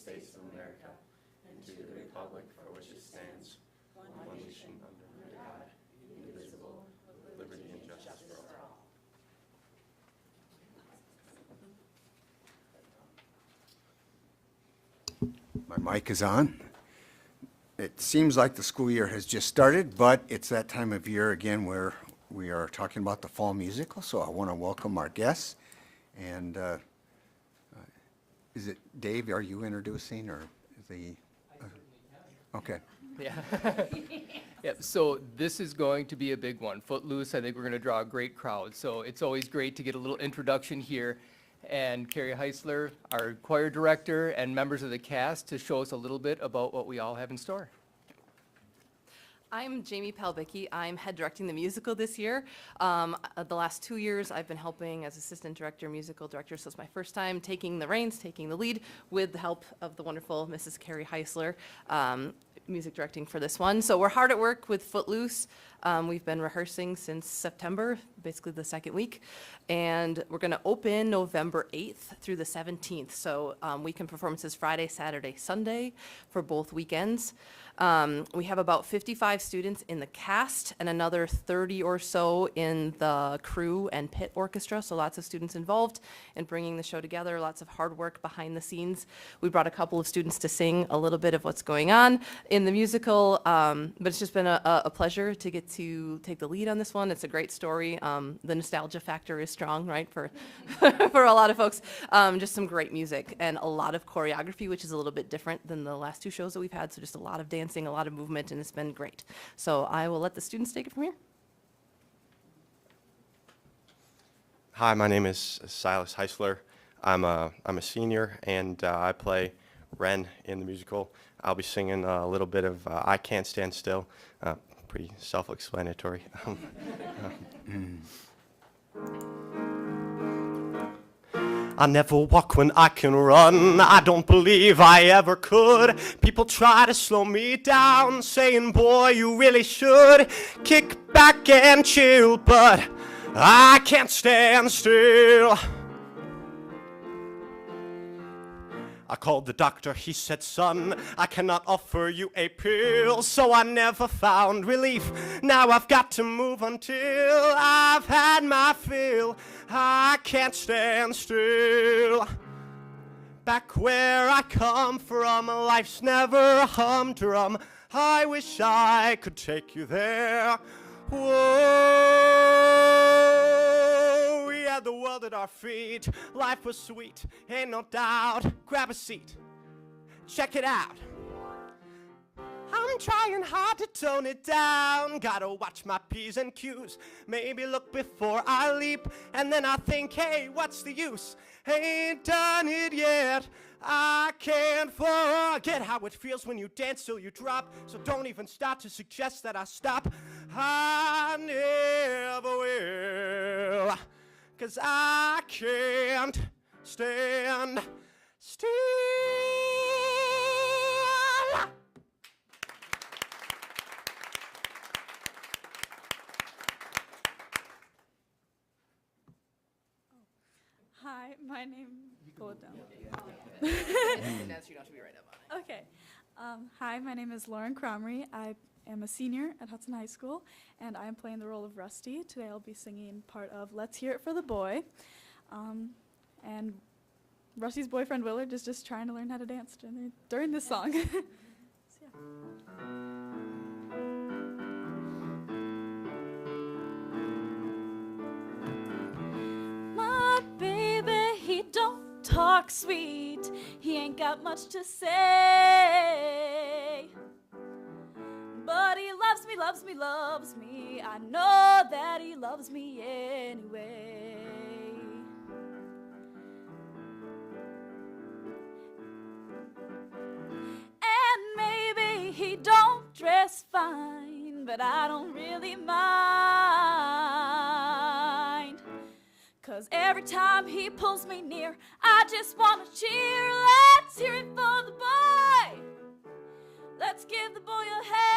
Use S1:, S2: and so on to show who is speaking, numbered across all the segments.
S1: States of America and to the republic for which it stands, one nation under God, indivisible, with liberty and justice for all.
S2: My mic is on. It seems like the school year has just started, but it's that time of year again where we are talking about the fall musical, so I want to welcome our guests. And is it Dave, are you introducing, or the? Okay.
S3: Yeah. Yep. So this is going to be a big one. Footloose, I think we're going to draw a great crowd. So it's always great to get a little introduction here. And Carrie Heisler, our choir director, and members of the cast to show us a little bit about what we all have in store.
S4: I'm Jamie Palbicki. I'm head directing the musical this year. The last 2 years, I've been helping as assistant director, musical director, so it's my first time taking the reins, taking the lead, with the help of the wonderful Mrs. Carrie Heisler, music directing for this one. So we're hard at work with Footloose. We've been rehearsing since September, basically the second week, and we're going to open November 8th through the 17th. So weekend performances Friday, Saturday, Sunday for both weekends. We have about 55 students in the cast and another 30 or so in the crew and pit orchestra, so lots of students involved in bringing the show together, lots of hard work behind the scenes. We brought a couple of students to sing a little bit of what's going on in the musical, but it's just been a pleasure to get to take the lead on this one. It's a great story. The nostalgia factor is strong, right, for for a lot of folks. Just some great music and a lot of choreography, which is a little bit different than the last two shows that we've had, so just a lot of dancing, a lot of movement, and it's been great. So I will let the students take it from here.
S1: Hi, my name is Silas Heisler. I'm a senior, and I play Ren in the musical. I'll be singing a little bit of I Can't Stand Still. Pretty self-explanatory. I never walk when I can run. I don't believe I ever could. People try to slow me down, saying, boy, you really should kick back and chill, but I can't stand still. I called the doctor, he said, son, I cannot offer you a pill, so I never found relief. Now I've got to move until I've had my fill. I can't stand still. Back where I come from, life's never a humdrum. I wish I could take you there. Whoa, we had the world at our feet. Life was sweet, ain't no doubt. Grab a seat, check it out. I'm trying hard to tone it down. Gotta watch my P's and Q's. Maybe look before I leap. And then I think, hey, what's the use? Ain't done it yet. I can't forget how it feels when you dance till you drop. So don't even start to suggest that I stop. I never will. 'Cause I can't stand still.
S5: Hi, my name. Pull it down. Okay. Hi, my name is Lauren Cromrie. I am a senior at Hudson High School, and I am playing the role of Rusty. Today I'll be singing part of Let's Hear It for the Boy. And Rusty's boyfriend Willard is just trying to learn how to dance during this song. So, yeah. My baby, he don't talk sweet. He ain't got much to say. But he loves me, loves me, loves me. I know that he loves me anyway. And maybe he don't dress fine, but I don't really mind. 'Cause every time he pulls me near, I just want to cheer. Let's hear it for the boy. Let's give the boy a hand.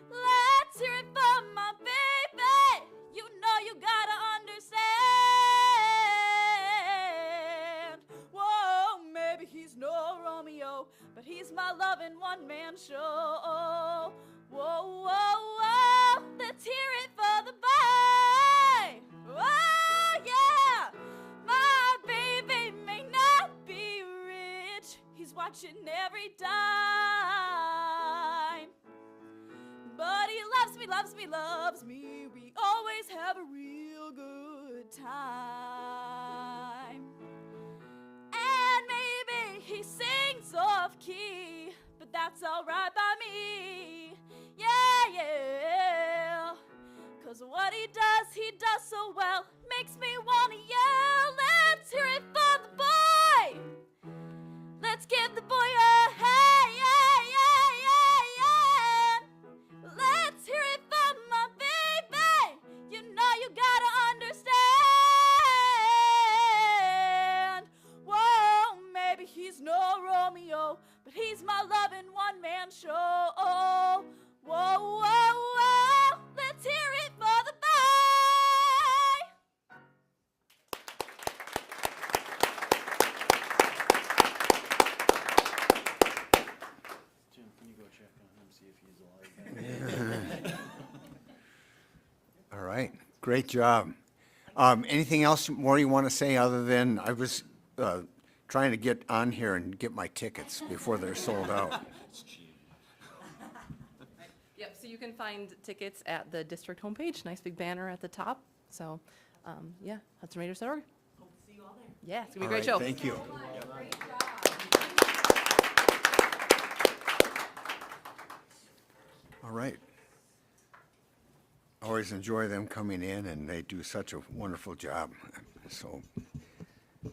S5: Let's hear it for my baby. You know you gotta understand. one-man show. Whoa, whoa, whoa, let's hear it for the boy. Oh, yeah, my baby may not be rich. He's watching every dime. But he loves me, loves me, loves me. We always have a real good time. And maybe he sings off key, but that's alright by me. Yeah, yeah. 'Cause what he does so well, makes me wanna yell. Let's hear it for the boy. Let's give the boy a hey, yeah, yeah, yeah, yeah. Let's hear it for my baby. You know you gotta understand. Whoa, maybe he's no Romeo, but he's my loving one-man show. Whoa, whoa, whoa, let's hear it for the boy.
S6: Jim, can you go check on him, see if he's alive?
S2: All right, great job. Anything else more you want to say other than I was trying to get on here and get my tickets before they're sold out?
S4: Yep, so you can find tickets at the district homepage, nice big banner at the top. So, yeah, HudsonRaiders.org. Hope to see you all there. Yeah, it's gonna be a great
S2: All
S4: show.
S2: right, thank you. All right. Always enjoy them coming in, and they do such a wonderful job. So I'm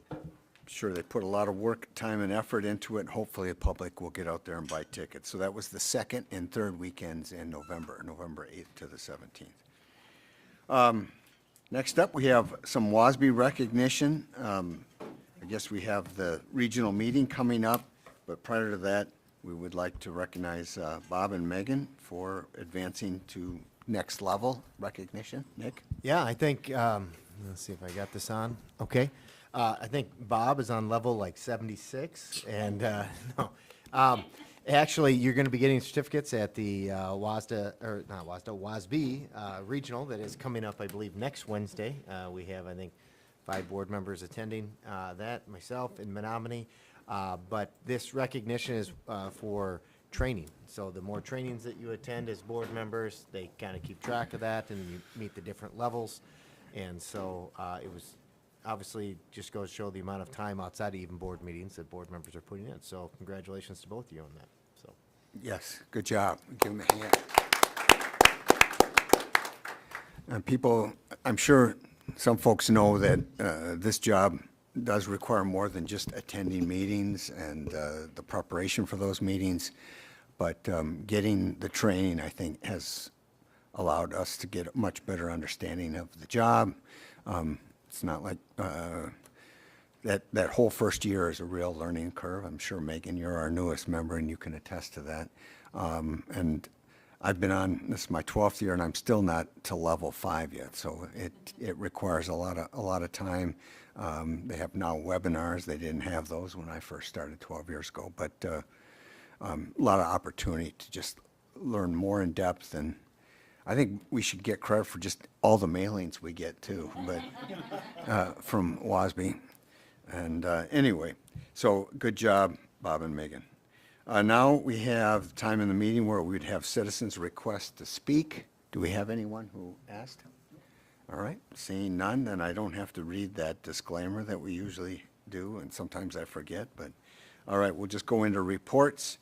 S2: sure they put a lot of work, time, and effort into it. Hopefully, the public will get out there and buy tickets. So that was the second and third weekends in November, November 8th to the 17th. Next up, we have some WASB recognition. I guess we have the regional meeting coming up, but prior to that, we would like to recognize Bob and Megan for advancing to next level recognition. Nick?
S7: Yeah, I think, let's see if I got this on. Okay. I think Bob is on level like 76, and no. Actually, you're going to be getting certificates at the WASDA, or not WASDA, WASB regional that is coming up, I believe, next Wednesday. We have, I think, 5 board members attending that, myself and Menominee. But this recognition is for training. So the more trainings that you attend as board members, they kind of keep track of that, and you meet the different levels. And so it was obviously just goes to show the amount of time outside of even board meetings that board members are putting in. So congratulations to both of you on that. So
S2: Yes, good job. Give them a hand. And people, I'm sure some folks know that this job does require more than just attending meetings and the preparation for those meetings, but getting the training, I think, has allowed us to get a much better understanding of the job. It's not like that whole first year is a real learning curve. I'm sure, Megan, you're our newest member, and you can attest to that. And I've been on, this is my 12th year, and I'm still not to level 5 yet, so it requires a lot of time. They have now webinars. They didn't have those when I first started 12 years ago, but a lot of opportunity to just learn more in depth, and I think we should get credit for just all the mailings we get too, but from WASB. And anyway, so good job, Bob and Megan. Now we have time in the meeting where we'd have citizens request to speak. Do we have anyone who asked? All right, seeing none, then I don't have to read that disclaimer that we usually do, and sometimes I forget, but all right, we'll just go into reports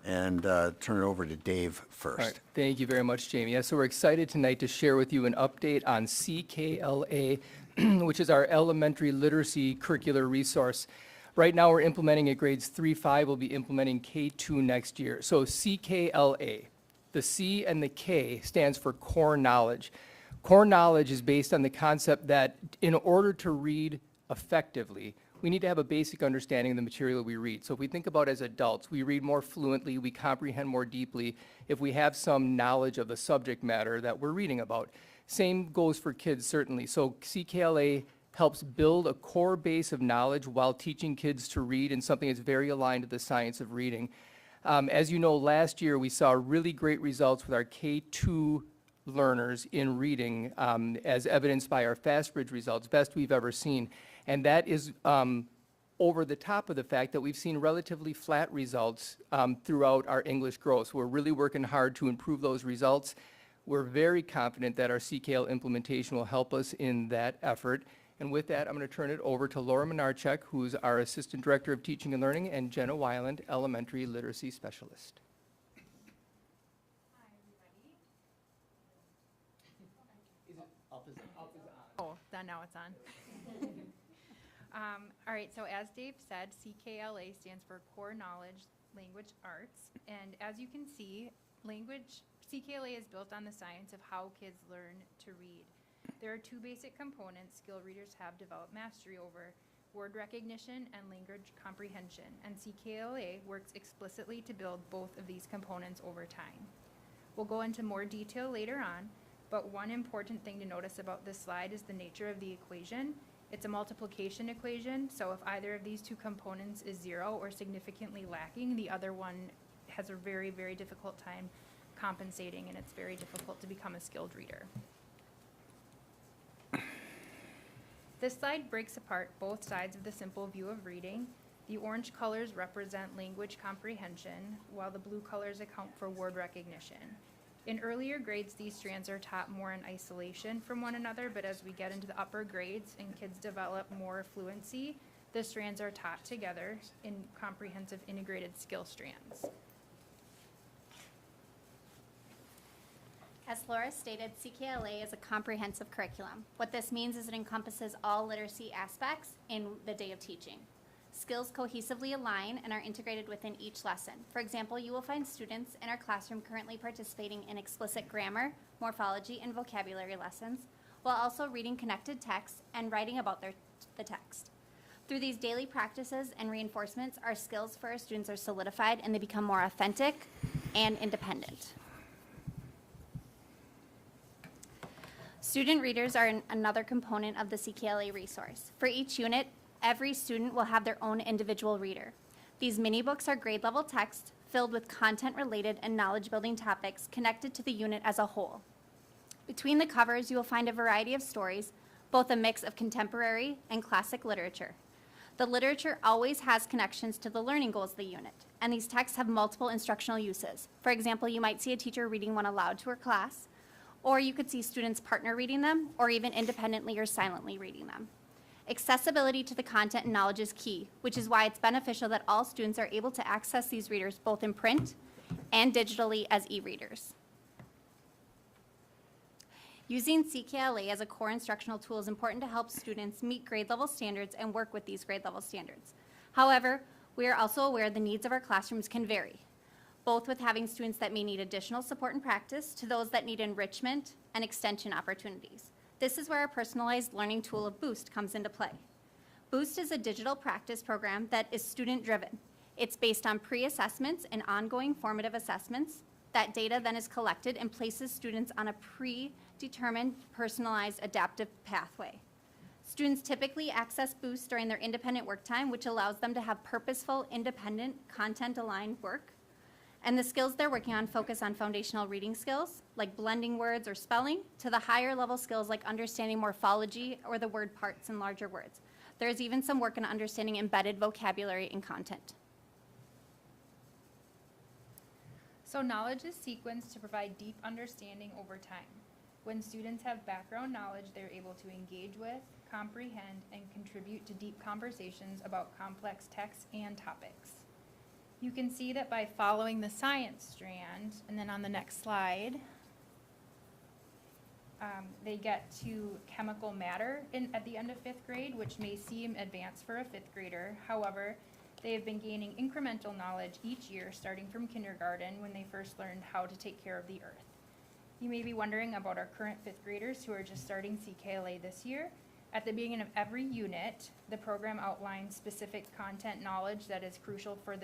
S2: and turn it over to Dave first.
S3: All right, thank you very much, Jamie. Yeah, so we're excited tonight to share with you an update on CKLA, which is our elementary literacy curricular resource. Right now, we're implementing at grades 3-5. We'll be implementing K2 next year. So CKLA, the C and the K stands for core knowledge. Core knowledge is based on the concept that in order to read effectively, we need to have a basic understanding of the material we read. So if we think about as adults, we read more fluently, we comprehend more deeply if we have some knowledge of the subject matter that we're reading about. Same goes for kids, certainly. So CKLA helps build a core base of knowledge while teaching kids to read in something that's very aligned to the science of reading. As you know, last year we saw really great results with our K-2 learners in reading, as evidenced by our FastBridge results, best we've ever seen. And that is over the top of the fact that we've seen relatively flat results throughout our English growth. So we're really working hard to improve those results. We're very confident that our CKL implementation will help us in that effort. And with that, I'm going to turn it over to Laura Menarchuk, who's our Assistant Director of Teaching and Learning, and Jenna Weiland, Elementary Literacy Specialist.
S8: Oh, then now it's on. All right, so as Dave said, CKLA stands for Core Knowledge, Language, Arts. And as you can see, CKLA is built on the science of how kids learn to read. There are two basic components skill readers have developed mastery over: word recognition and language comprehension. And CKLA works explicitly to build both of these components over time. We'll go into more detail later on, but one important thing to notice about this slide is the nature of the equation. It's a multiplication equation, so if either of these two components is 0 or significantly lacking, the other one has a very, very difficult time compensating, and it's very difficult to become a skilled reader. This slide breaks apart both sides of the simple view of reading. The orange colors represent language comprehension, while the blue colors account for word recognition. In earlier grades, these strands are taught more in isolation from one another, but as we get into the upper grades and kids develop more fluency, the strands are taught together in comprehensive integrated skill strands.
S9: As Laura stated, CKLA is a comprehensive curriculum. What this means is it encompasses all literacy aspects in the day of teaching. Skills cohesively align and are integrated within each lesson. For example, you will find students in our classroom currently participating in explicit grammar, morphology, and vocabulary lessons, while also reading connected text and writing about the text. Through these daily practices and reinforcements, our skills for our students are solidified and they become more authentic and independent. Student readers are another component of the CKLA resource. For each unit, every student will have their own individual reader. These mini books are grade level text filled with content related and knowledge building topics connected to the unit as a whole. Between the covers, you will find a variety of stories, both a mix of contemporary and classic literature. The literature always has connections to the learning goals of the unit, and these texts have multiple instructional uses. For example, you might see a teacher reading one aloud to her class, or you could see students partner reading them, or even independently or silently reading them. Accessibility to the content and knowledge is key, which is why it's beneficial that all students are able to access these readers both in print and digitally as e-readers. Using CKLA as a core instructional tool is important to help students meet grade level standards and work with these grade level standards. However, we are also aware the needs of our classrooms can vary, both with having students that may need additional support and practice to those that need enrichment and extension opportunities. This is where our personalized learning tool of Boost comes into play. Boost is a digital practice program that is student-driven. It's based on pre-assessments and ongoing formative assessments. That data then is collected and places students on a predetermined, personalized, adaptive pathway. Students typically access Boost during their independent work time, which allows them to have purposeful, independent, content-aligned work. And the skills they're working on focus on foundational reading skills, like blending words or spelling, to the higher level skills like understanding morphology or the word parts in larger words. There is even some work in understanding embedded vocabulary and content.
S8: So knowledge is sequenced to provide deep understanding over time. When students have background knowledge, they're able to engage with, comprehend, and contribute to deep conversations about complex texts and topics. You can see that by following the science strand, and then on the next slide, they get to chemical matter at the end of 5th grade, which may seem advanced for a 5th grader. However, they have been gaining incremental knowledge each year, starting from kindergarten when they first learned how to take care of the earth. You may be wondering about our current 5th graders who are just starting CKLA this year. At the beginning of every unit, the program outlines specific content knowledge that is crucial for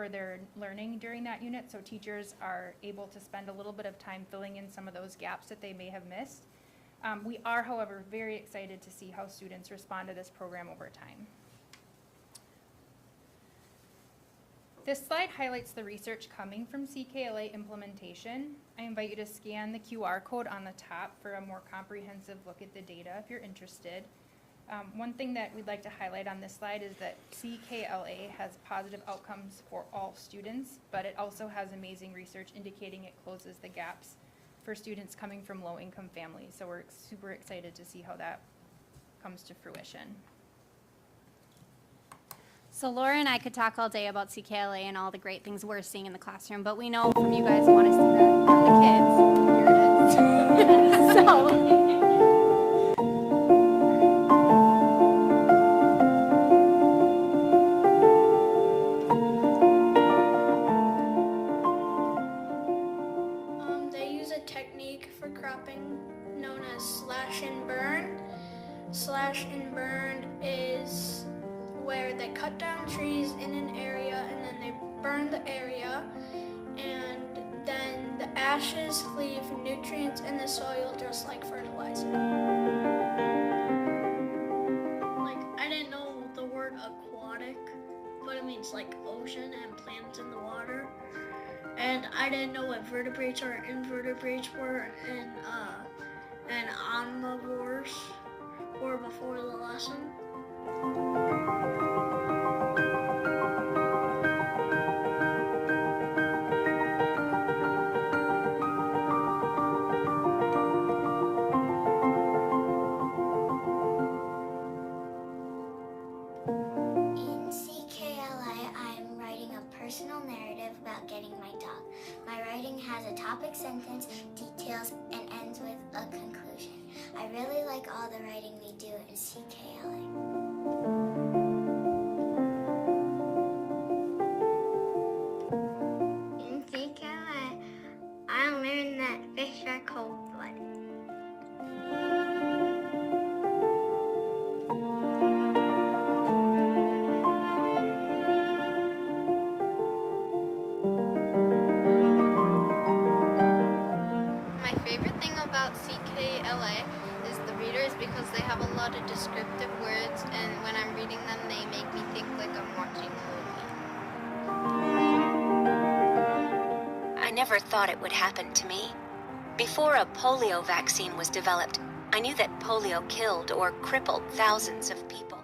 S8: their learning during that unit, so teachers are able to spend a little bit of time filling in some of those gaps that they may have missed. We are, however, very excited to see how students respond to this program over time. This slide highlights the research coming from CKLA implementation. I invite you to scan the QR code on the top for a more comprehensive look at the data if you're interested. One thing that we'd like to highlight on this slide is that CKLA has positive outcomes for all students, but it also has amazing research indicating it closes the gaps for students coming from low-income families. So we're super excited to see how that comes to fruition.
S9: So Laura and I could talk all day about CKLA and all the great things we're seeing in the classroom, but we know from you guys who want to see that from the kids. Here it is. So.
S10: They use a technique for cropping known as slash and burn. Slash and burn is where they cut down trees in an area and then they burn the area, and then the ashes leave nutrients in the soil just like fertilizer. Like, I didn't know the word aquatic, but it means like ocean and plants in the water. And I didn't know what vertebrates or invertebrates were and omnivores were before the lesson.
S11: In CKLA, I'm writing a personal narrative about getting my dog. My writing has a topic, sentence, details, and ends with a conclusion. I really like all the writing we do in CKLA. In CKLA, I learned that fish are cold-blooded.
S12: My favorite thing about CKLA is the readers because they have a lot of descriptive words, and when I'm reading them, they make me think like I'm watching a movie.
S13: I never thought it would happen to me. Before a polio vaccine was developed, I knew that polio killed or crippled thousands of people.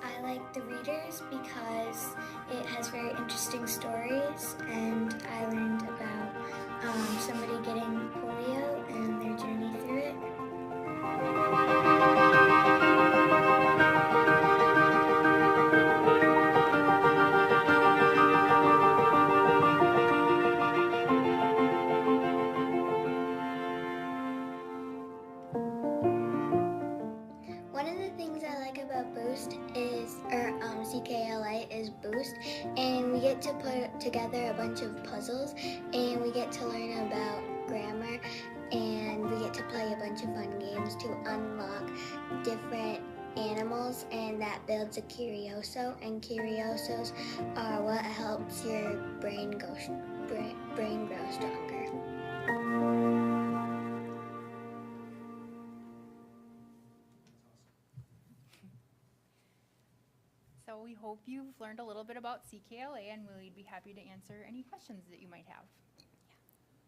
S11: I like the readers because it has very interesting stories, and I learned about somebody getting polio and their journey through it. One of the things I like about CKLA is Boost, and we get to put together a bunch of puzzles, and we get to learn about grammar, and we get to play a bunch of fun games to unlock different animals, and that builds a curioso, and curiosos are what helps your brain grow stronger.
S8: So we hope you've learned a little bit about CKLA, and we'd be happy to answer any questions that you might have.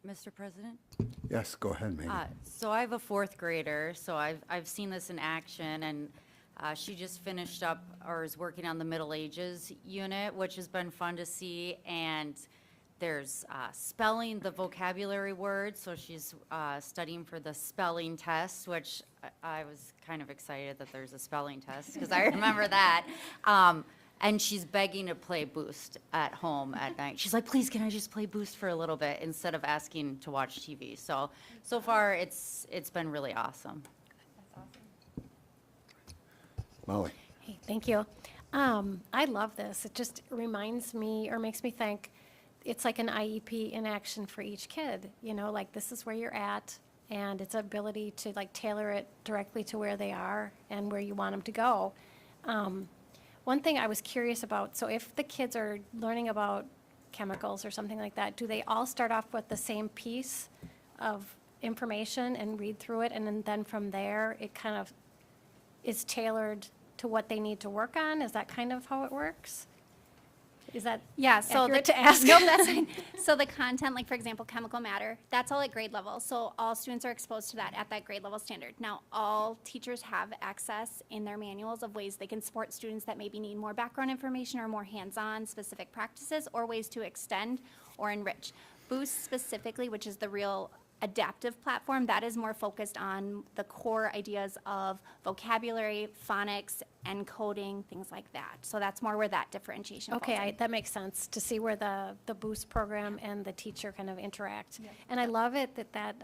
S14: Mr. President?
S2: Yes, go ahead, Megan.
S14: So I have a fourth grader, so I've seen this in action, and she just finished up or is working on the Middle Ages unit, which has been fun to see. And there's spelling the vocabulary words, so she's studying for the spelling test, which I was kind of excited that there's a spelling test because I remember that. And she's begging to play Boost at home at night. She's like, please, can I just play Boost for a little bit instead of asking to watch TV? So far, it's been really awesome.
S8: That's awesome.
S2: Molly.
S15: Hey, thank you. I love this. It just reminds me or makes me think it's like an IEP in action for each kid. You know, like this is where you're at, and its ability to like tailor it directly to where they are and where you want them to go. One thing I was curious about, so if the kids are learning about chemicals or something like that, do they all start off with the same piece of information and read through it, and then from there it kind of is tailored to what they need to work on? Is that kind of how it works? Is that
S9: Yeah, so
S15: accurate to ask?
S9: Nope, that's fine. So the content, like for example, chemical matter, that's all at grade level. So all students are exposed to that at that grade level standard. Now, all teachers have access in their manuals of ways they can support students that maybe need more background information or more hands-on specific practices or ways to extend or enrich. Boost specifically, which is the real adaptive platform, that is more focused on the core ideas of vocabulary, phonics, encoding, things like that. So that's more where that differentiation falls in.
S15: That makes sense, to see where the Boost program and the teacher kind of interact. And I love it that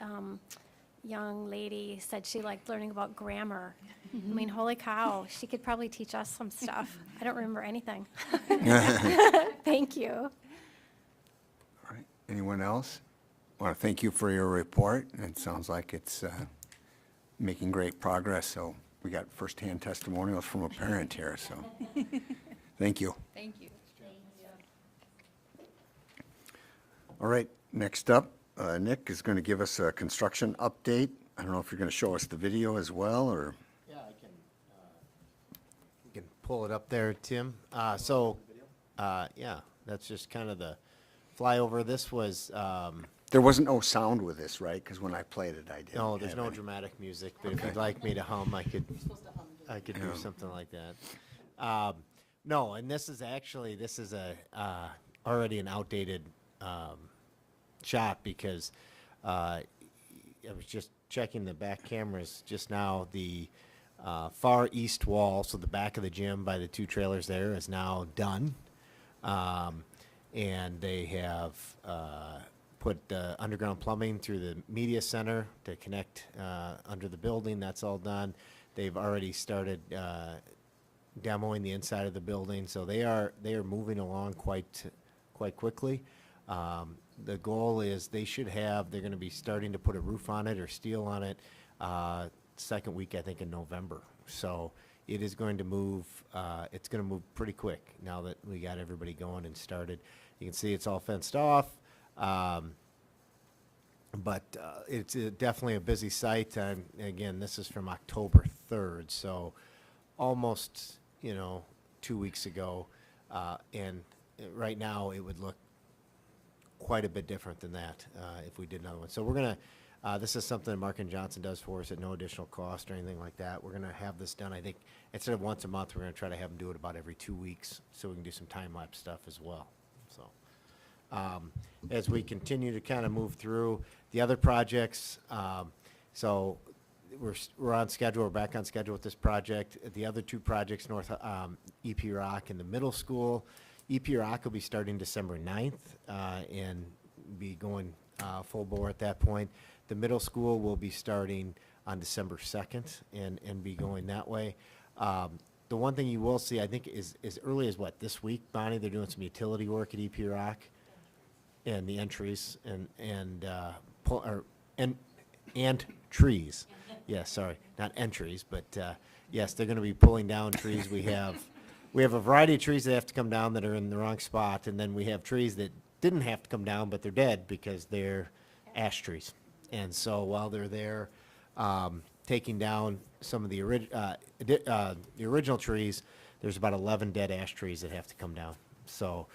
S15: young lady said she liked learning about grammar. I mean, holy cow, she could probably teach us some stuff. I don't remember anything. Thank you.
S2: All right. Anyone else? I want to thank you for your report. It sounds like it's making great progress. So we got firsthand testimonials from a parent here. So thank you.
S8: Thank you.
S2: All right. Next up, Nick is going to give us a construction update. I don't know if you're going to show us the video as well, or.
S7: Yeah, I can. You can pull it up there, Tim. Yeah, that's just kind of the flyover. This was.
S2: There wasn't no sound with this, right? Because when I played it, I didn't.
S7: No, there's
S2: have
S7: no
S2: any.
S7: dramatic music, but if you'd like me to hum, I could do something like that. No, and this is already an outdated shot because I was just checking the back cameras just now. The far east wall, so the back of the gym by the two trailers there, is now done. And they have put underground plumbing through the media center to connect under the building. That's all done. They've already started demoing the inside of the building, so they are moving along quite quickly. The goal is they're going to be starting to put a roof on it or steel on it second week, I think, in November. So it is going to move. It's going to move pretty quick now that we got everybody going and started. You can see it's all fenced off. But it's definitely a busy site. Again, this is from October 3rd, so almost, 2 weeks ago. And right now, it would look quite a bit different than that if we did another one. So we're going to, this is something that Mark and Johnson does for us at no additional cost or anything like that. We're going to have this done, I think, instead of once a month, we're going to try to have them do it about every 2 weeks so we can do some time-lapse stuff as well. So. As we continue to kind of move through the other projects, so we're on schedule. We're back on schedule with this project. The other two projects, North EP Rock and the middle school. EP Rock will be starting December 9th and be going full bore at that point. The middle school will be starting on December 2nd and be going that way. The one thing you will see, I think, is as early as this week, Bonnie, they're doing some utility work at EP Rock. And the entries and trees. Yes, sorry, not entries, but yes, they're going to be pulling down trees. We have a variety of trees that have to come down that are in the wrong spot, and then we have trees that didn't have to come down, but they're dead because they're ash trees. And so while they're there taking down some of the original trees, there's about 11 dead ash trees that have to come down. So.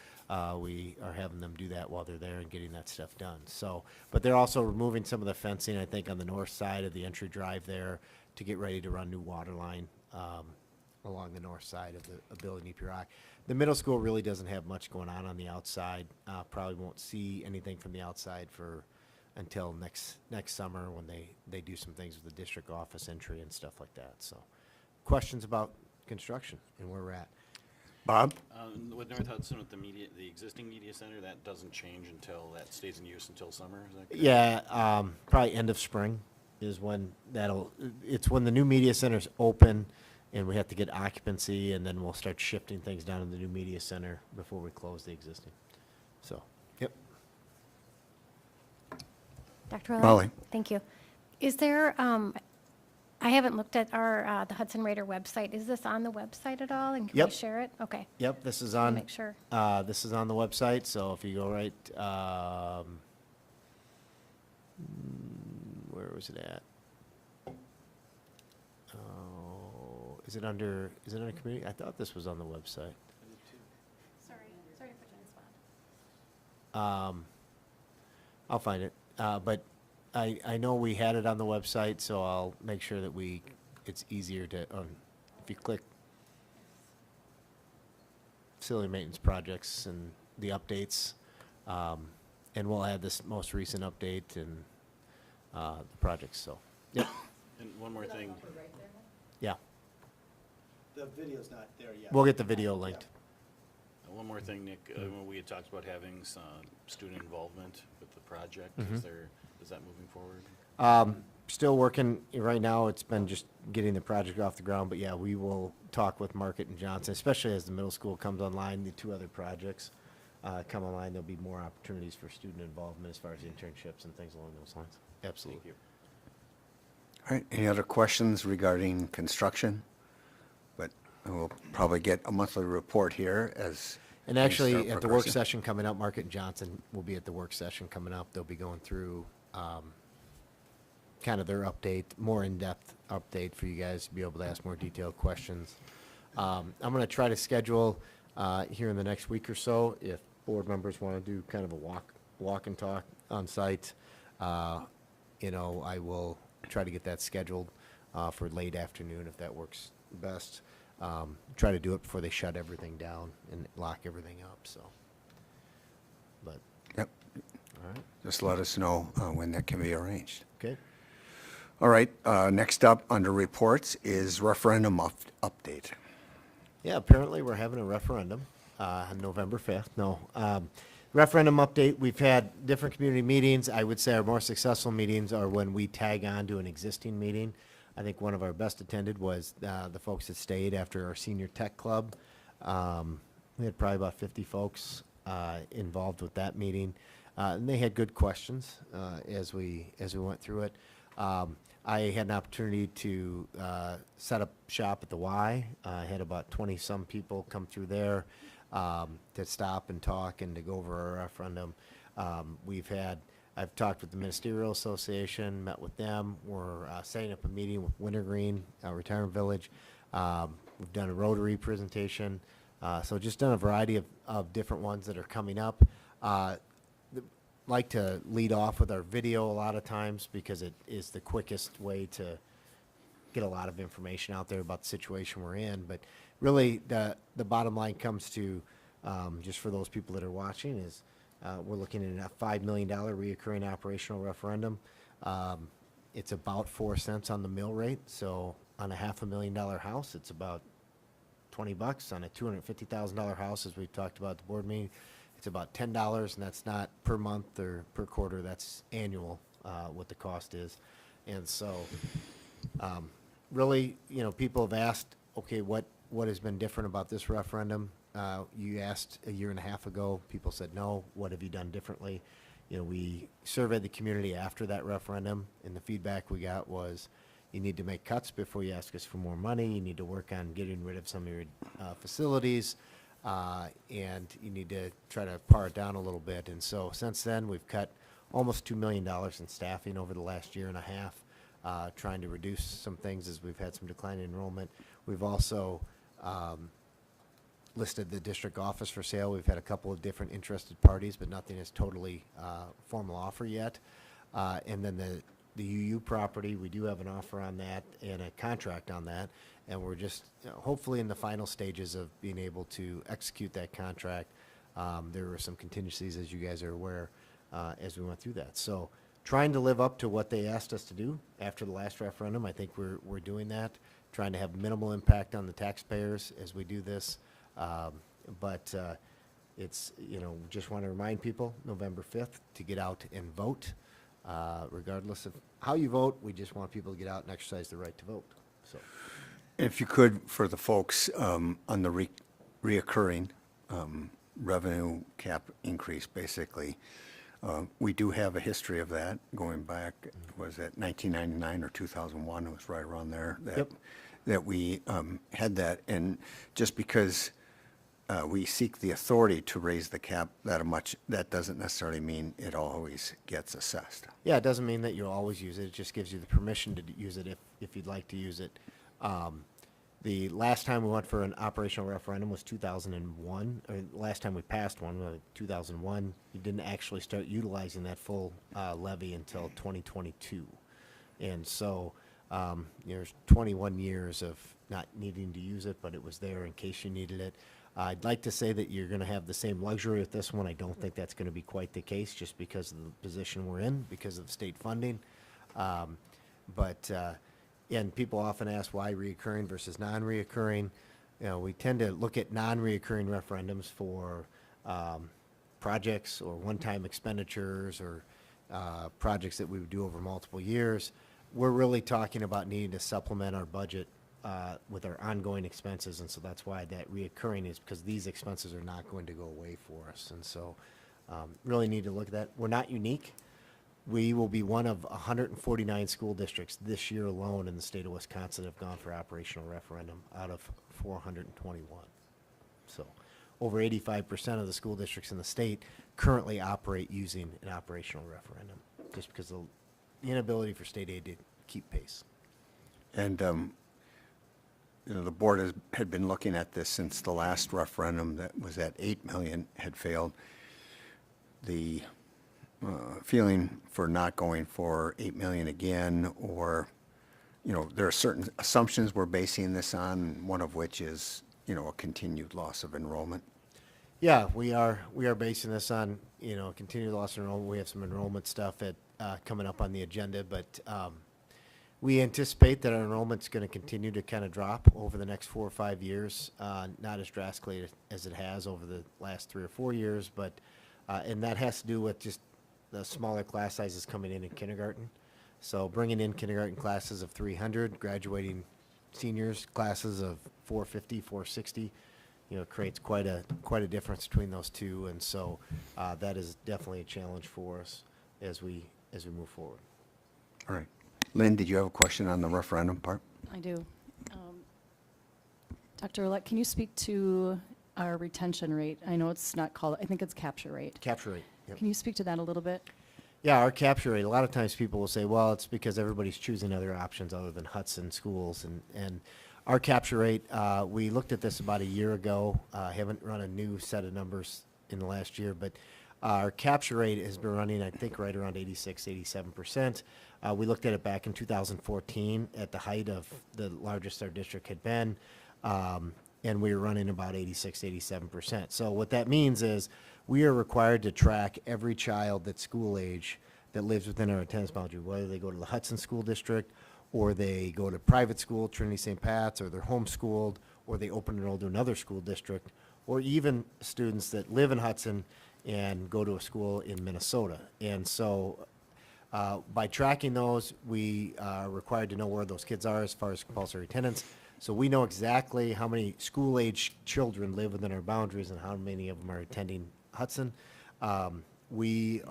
S7: We are having them do that while they're there and getting that stuff done. So, but they're also removing some of the fencing, I think, on the north side of the entry drive there to get ready to run new water line along the north side of the building, EP Rock. The middle school really doesn't have much going on the outside. Probably won't see anything from the outside until next summer when they do some things with the district office entry and stuff like that. So, questions about construction and where we're at?
S2: Bob?
S6: With North Hudson, with the existing media center, that doesn't change until that stays in use until summer, is that correct?
S7: Yeah, probably end of spring is when it's when the new media center's open and we have to get occupancy, and then we'll start shifting things down in the new media center before we close the existing. So, yep.
S15: Dr.
S2: Molly.
S15: Thank you. Is there, I haven't looked at our, the Hudson Raider website. Is this on the website at all, and can
S7: Yep.
S15: we share it? Okay.
S7: Yep, this is on.
S15: Make sure.
S7: This is on the website, so if you go right, where was it at? Oh, is it under community? I thought this was on the website.
S9: Sorry to put
S7: I'll find it. But I know we had it on the website, so I'll make sure that it's easier to, if you click facility maintenance projects and the updates, and we'll add this most recent update and the projects, so, yep,
S6: And one more thing,
S7: yeah.
S1: The video's not there yet.
S7: We'll get the video linked.
S6: one more thing, Nick, when we had talked about having some student involvement with the project,
S7: Mhm.
S6: is that moving forward?
S7: Still working, right now, it's been just getting the project off the ground, but yeah, we will talk with Market and Johnson, especially as the middle school comes online, the two other projects come online, there'll be more opportunities for student involvement as far as internships and things along those lines. Absolutely.
S6: Thank you.
S2: All right, any other questions regarding construction? But we'll probably get a monthly report here as.
S7: And
S2: things
S7: actually,
S2: start
S7: at the work
S2: progressing.
S7: session coming up, Market and Johnson will be at the work session coming up. They'll be going through kind of their update, more in-depth update for you guys to be able to ask more detailed questions. I'm going to try to schedule here in the next week or so, if board members want to do kind of a walk and talk on site. You know, I will try to get that scheduled for late afternoon if that works best. Try to do it before they shut everything down and lock everything up, so. But,
S2: Yep,
S7: all right,
S2: just let us know when that can be arranged.
S7: okay.
S2: All right, next up under reports is referendum update.
S7: Yeah, apparently we're having a referendum on November 5th. No. Referendum update, we've had different community meetings. I would say our more successful meetings are when we tag on to an existing meeting. I think one of our best attended was the folks that stayed after our senior tech club. We had probably about 50 folks involved with that meeting. And they had good questions as we went through it. I had an opportunity to set up shop at the Y. I had about 20-some people come through there to stop and talk and to go over our referendum. I've talked with the Ministerial Association, met with them. We're setting up a meeting with Wintergreen Retirement Village. We've done a Rotary presentation. So just done a variety of different ones that are coming up. Like to lead off with our video a lot of times because it is the quickest way to get a lot of information out there about the situation we're in. But really, the bottom line comes to, just for those people that are watching, is we're looking at a $5 million reoccurring operational referendum. It's about 4 cents on the mill rate. So on a $500,000 house, it's about $20. On a $250,000 house, as we talked about at the board meeting, it's about $10, and that's not per month or per quarter. That's annual, what the cost is. And so, really, you know, people have asked, okay, what has been different about this referendum? You asked a year and a half ago. People said no. What have you done differently? You know, we surveyed the community after that referendum, and the feedback we got was, you need to make cuts before you ask us for more money. You need to work on getting rid of some of your facilities. And you need to try to par it down a little bit. And so since then, we've cut almost $2 million in staffing over the last year and a half, trying to reduce some things as we've had some decline in enrollment. We've also listed the district office for sale. We've had a couple of different interested parties, but nothing is totally formal offer yet. And then the UU property, we do have an offer on that and a contract on that. And we're just hopefully in the final stages of being able to execute that contract. There were some contingencies, as you guys are aware, as we went through that. So trying to live up to what they asked us to do after the last referendum. I think we're doing that, trying to have minimal impact on the taxpayers as we do this. But it's, you know, just want to remind people, November 5th, to get out and vote. Regardless of how you vote, we just want people to get out and exercise the right to vote. So.
S2: If you could, for the folks on the reoccurring revenue cap increase, basically, we do have a history of that going back, was it 1999 or 2001? It was right around there that we had that. And just because we seek the authority to raise the cap that much, that doesn't necessarily mean it always gets assessed.
S7: Yeah, it doesn't mean that you'll always use it. It just gives you the permission to use it if you'd like to use it. The last time we went for an operational referendum was 2001, or last time we passed one, 2001. You didn't actually start utilizing that full levy until 2022. And so there's 21 years of not needing to use it, but it was there in case you needed it. I'd like to say that you're going to have the same luxury with this one. I don't think that's going to be quite the case just because of the position we're in, because of the state funding. And people often ask why reoccurring versus non-reoccurring. You know, we tend to look at non-reoccurring referendums for projects or one-time expenditures or projects that we would do over multiple years. We're really talking about needing to supplement our budget with our ongoing expenses, and so that's why that reoccurring is, because these expenses are not going to go away for us. And so really need to look at that. We're not unique. We will be one of 149 school districts this year alone in the state of Wisconsin have gone for operational referendum out of 421. So over 85% of the school districts in the state currently operate using an operational referendum, just because of the inability for state aid to keep pace.
S2: And, the board had been looking at this since the last referendum that was at 8 million had failed. The feeling for not going for 8 million again, or, there are certain assumptions we're basing this on, one of which is, a continued loss of enrollment.
S7: Yeah, we are basing this on, continued loss of enrollment. We have some enrollment stuff coming up on the agenda, but we anticipate that our enrollment's going to continue to kind of drop over the next 4 or 5 years, not as drastically as it has over the last 3 or 4 years, but and that has to do with just the smaller class sizes coming in kindergarten. So bringing in kindergarten classes of 300, graduating seniors classes of 450, 460, creates quite a difference between those two, and so that is definitely a challenge for us as we move forward.
S2: All right. Lynn, did you have a question on the referendum part?
S16: I do. Dr. Ouellette, can you speak to our retention rate? I know it's not called, I think it's capture rate.
S7: Capture rate. Yep.
S16: Can you speak to that a little bit?
S7: Yeah, our capture rate, a lot of times people will say, well, it's because everybody's choosing other options other than Hudson schools. And our capture rate, we looked at this about a year ago. Haven't run a new set of numbers in the last year, but our capture rate has been running, I think, right around 86, 87%. We looked at it back in 2014 at the height of the largest our district had been, and we were running about 86, 87%. So what that means is we are required to track every child that's school age that lives within our attendance boundary, whether they go to the Hudson School District or they go to private school, Trinity St. Pat's, or they're homeschooled, or they open enroll to another school district, or even students that live in Hudson and go to a school in Minnesota. And so by tracking those, we are required to know where those kids are as far as compulsory attendance. So we know exactly how many school-age children live within our boundaries and how many of them are attending Hudson. We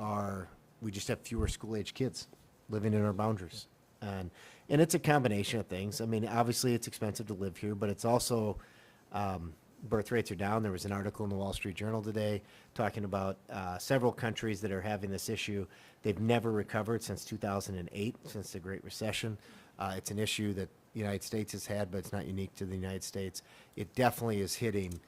S7: just have fewer school-age kids living in our boundaries. And it's a combination of things. I mean, obviously it's expensive to live here, but it's also birth rates are down. There was an article in the Wall Street Journal today talking about several countries that are having this issue. They've never recovered since 2008, since the Great Recession. It's an issue that the United States has had, but it's not unique to the United States. It definitely is hitting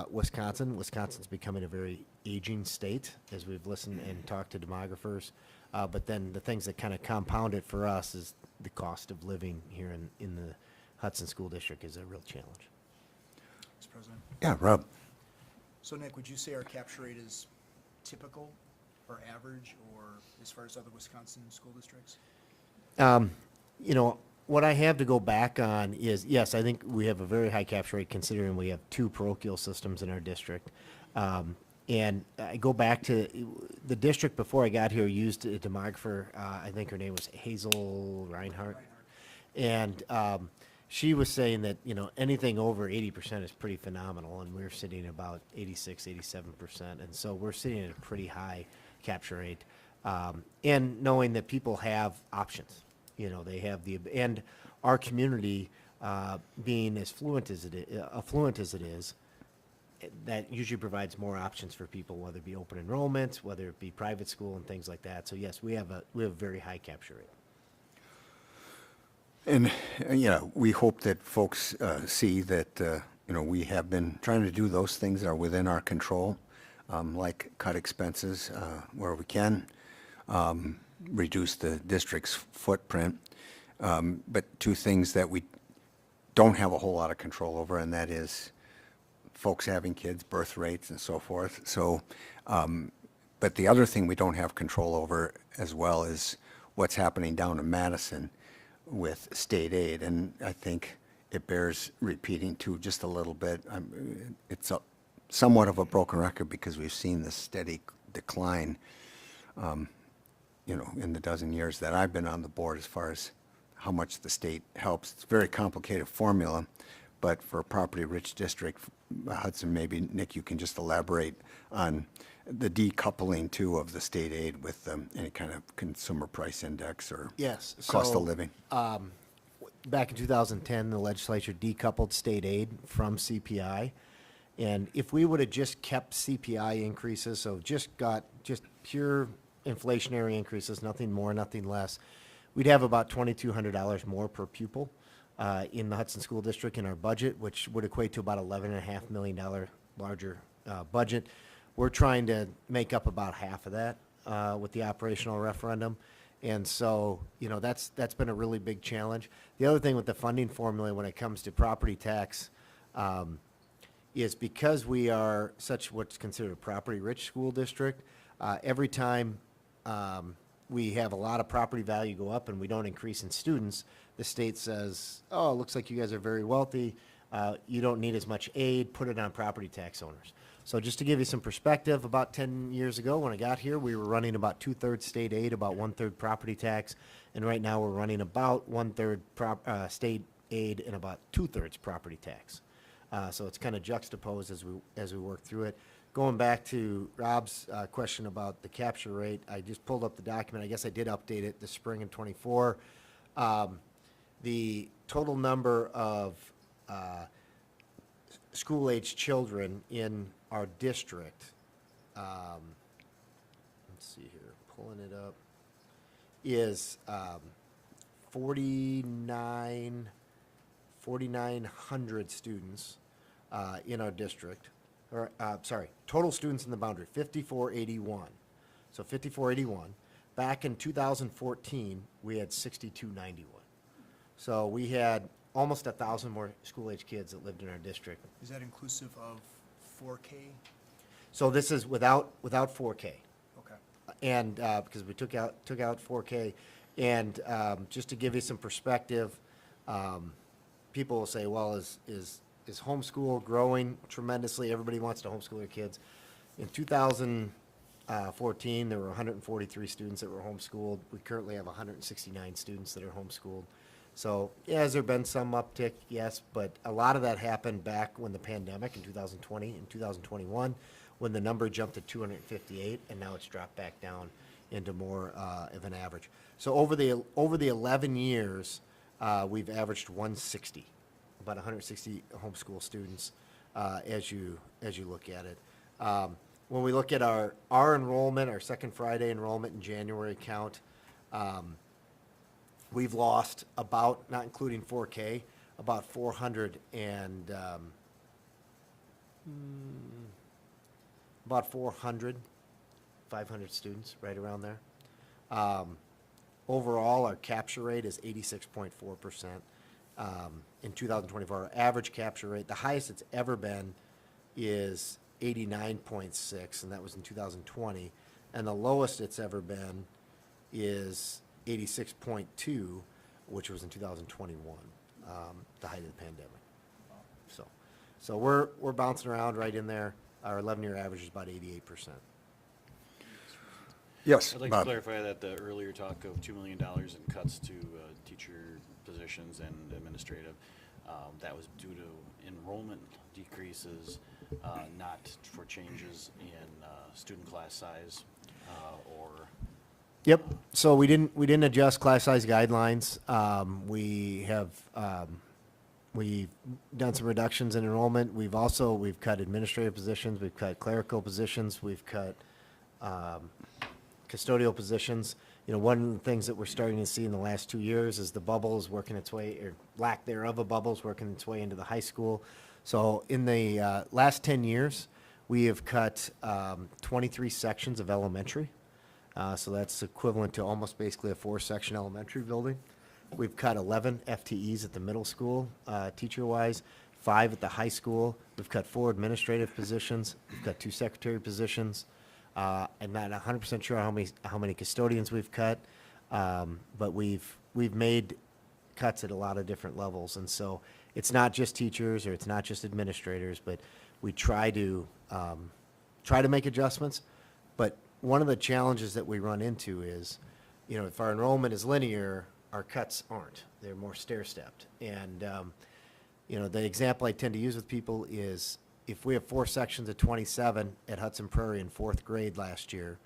S7: Wisconsin. Wisconsin's becoming a very aging state as we've listened and talked to demographers. But then the things that kind of compound it for us is the cost of living here in the Hudson School District is a real challenge.
S17: Mr. President?
S2: Yeah, Rob.
S17: So Nick, would you say our capture rate is typical or average or as far as other Wisconsin school districts?
S7: What I have to go back on is, yes, I think we have a very high capture rate considering we have 2 parochial systems in our district. And I go back to the district before I got here used a demographer, I think her name was Hazel Reinhardt. And she was saying that, anything over 80% is pretty phenomenal, and we're sitting at about 86, 87%. And so we're sitting at a pretty high capture rate. And knowing that people have options, they have and our community being as affluent as it is, that usually provides more options for people, whether it be open enrollment, whether it be private school and things like that. So yes, we have a very high capture rate.
S2: And, we hope that folks see that, we have been trying to do those things that are within our control, like cut expenses where we can, reduce the district's footprint. But two things that we don't have a whole lot of control over, and that is folks having kids, birth rates, and so forth. So, but the other thing we don't have control over as well is what's happening down in Madison with state aid. And I think it bears repeating too just a little bit. It's somewhat of a broken record because we've seen this steady decline, in the dozen years that I've been on the board as far as how much the state helps. It's a very complicated formula, but for a property-rich district, Hudson, maybe, Nick, you can just elaborate on the decoupling, too, of the state aid with any kind of consumer price index or
S7: Yes.
S2: cost
S7: so,
S2: of living.
S7: Back in 2010, the legislature decoupled state aid from CPI. And if we would have just kept CPI increases, so just pure inflationary increases, nothing more, nothing less, we'd have about $2,200 more per pupil in the Hudson School District in our budget, which would equate to about $11.5 million larger budget. We're trying to make up about half of that with the operational referendum. And so, that's been a really big challenge. The other thing with the funding formula when it comes to property tax is because we are such what's considered a property-rich school district, every time we have a lot of property value go up and we don't increase in students, the state says, oh, it looks like you guys are very wealthy. You don't need as much aid. Put it on property tax owners. So just to give you some perspective, about 10 years ago when I got here, we were running about 2/3 state aid, about 1/3 property tax. And right now we're running about 1/3 state aid and about 2/3 property tax. So it's kind of juxtaposed as we work through it. Going back to Rob's question about the capture rate, I just pulled up the document. I guess I did update it this spring in '24. The total number of school-age children in our district, let's see here, pulling it up, is 4,900 students in our district. Or, total students in the boundary, 5,481. So 5,481. Back in 2014, we had 6,291. So we had almost 1,000 more school-age kids that lived in our district.
S17: Is that inclusive of 4K?
S7: So this is without 4K.
S17: Okay.
S7: And because we took out 4K. And just to give you some perspective, people will say, well, is homeschool growing tremendously? Everybody wants to homeschool their kids. In 2014, there were 143 students that were homeschooled. We currently have 169 students that are homeschooled. So, yeah, has there been some uptick? Yes, but a lot of that happened back when the pandemic in 2020 and 2021, when the number jumped to 258, and now it's dropped back down into more of an average. So over the 11 years, we've averaged 160. About 160 homeschool students as you look at it. When we look at our enrollment, our second Friday enrollment in January count, we've lost about, not including 4K, about 400 and about 500 students, right around there. Overall, our capture rate is 86.4%. In 2024, our average capture rate, the highest it's ever been, is 89.6, and that was in 2020. And the lowest it's ever been is 86.2, which was in 2021, the height of the pandemic. So we're bouncing around right in there. Our 11-year average is about 88%.
S2: Yes,
S6: I'd like
S2: Bob.
S6: to clarify that the earlier talk of $2 million in cuts to teacher positions and administrative, that was due to enrollment decreases, not for changes in student class size or.
S7: Yep. So we didn't adjust class size guidelines. We've done some reductions in enrollment. We've cut administrative positions. We've cut clerical positions. We've cut custodial positions. you know, one of the things that we're starting to see in the last 2 years is the bubble is working its way, or lack thereof of bubbles, working its way into the high school. So in the last 10 years, we have cut 23 sections of elementary. So that's equivalent to almost basically a 4-section elementary building. We've cut 11 FTEs at the middle school, teacher-wise, 5 at the high school. We've cut 4 administrative positions. We've got 2 secretary positions. I'm not 100% sure how many custodians we've cut, but we've made cuts at a lot of different levels. And so it's not just teachers or it's not just administrators, but we try to make adjustments. But one of the challenges that we run into is, you know, if our enrollment is linear, our cuts aren't. They're more stair-stepped. And, you know, the example I tend to use with people is if we have 4 sections of 27 at Hudson Prairie in 4th grade last year,